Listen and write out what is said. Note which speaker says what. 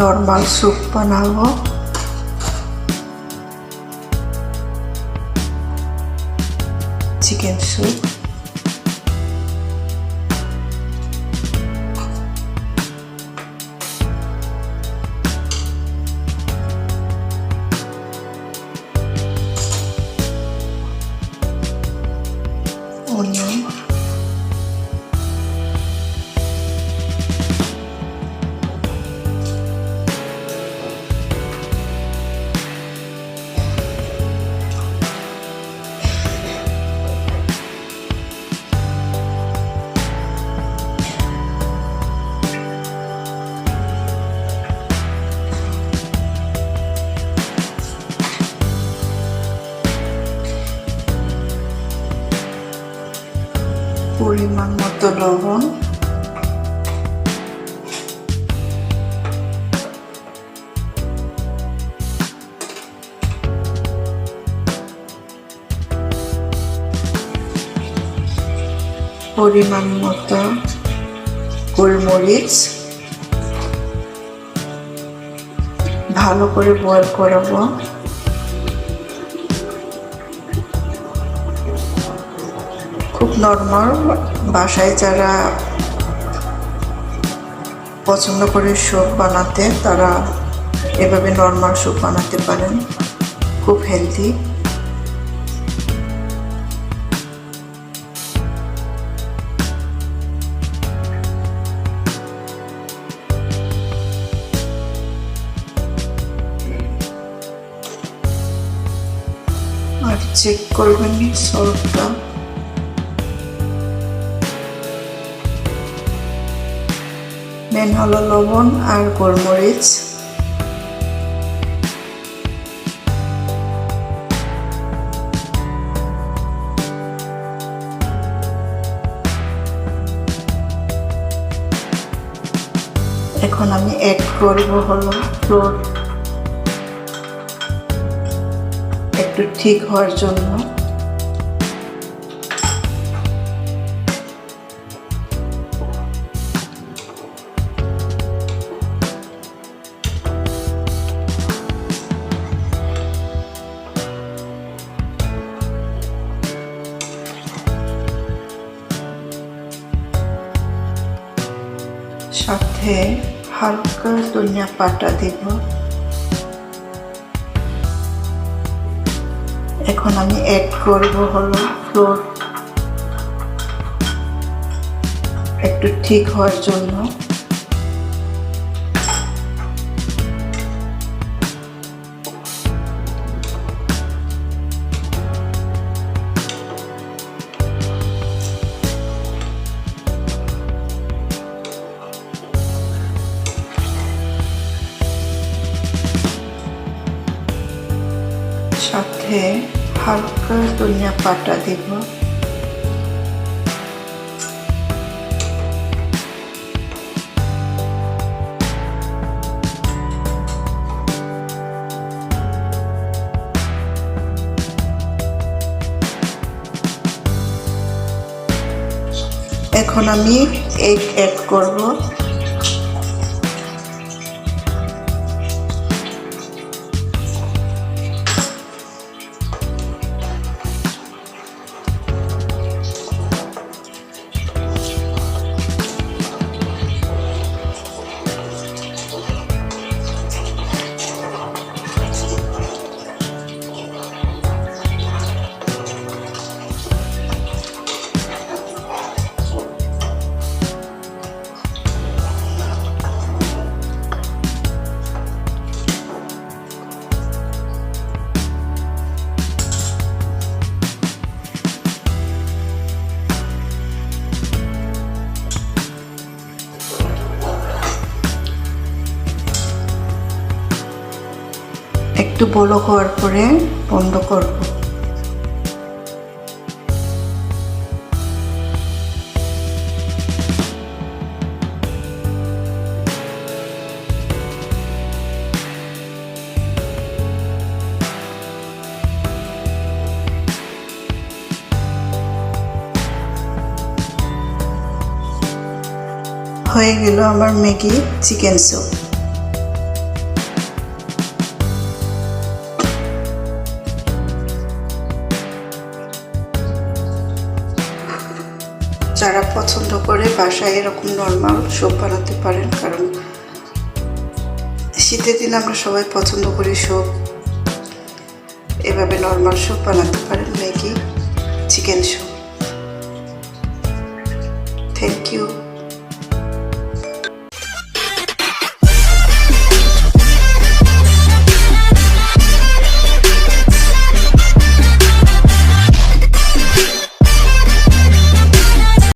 Speaker 1: Normal soup বানাবো। Chicken soup. Onion, পরিমাণ মতো লবণ, পরিমাণ মতো গোলমরিচ, ভালো করে বয়েল করাবো। খুব নরমাল, বাসায় যারা পছন্দ করে স্যুপ বানাতে তারা এভাবে নরমাল স্যুপ বানাতে পারেন, খুব হেলদি। আর চেক করবেন সল্টটা। মেন হলো লবণ আর গোলমরিচ। এখন আমি অ্যাড করব হলো ফ্লোর, একটু ঠিক হওয়ার জন্য। সাথে হালকা ধনিয়া পাতা দিব। এখন আমি অ্যাড করব হলো ফ্লোর, একটু ঠিক হওয়ার জন্য। সাথে হালকা ধনিয়া পাতা দিব। এখন আমি এগ অ্যাড করব। একটু বড় হওয়ার পরে বন্ধ করব। হয়ে গেল আমার ম্যাগি চিকেন স্যুপ। যারা পছন্দ করে বাসায় এরকম নর্মাল স্যুপ বানাতে পারেন, কারণ শীতের দিন আমরা সবাই পছন্দ করি স্যুপ। এভাবে নর্মাল স্যুপ বানাতে পারেন, Maggi chicken soup. Thank you.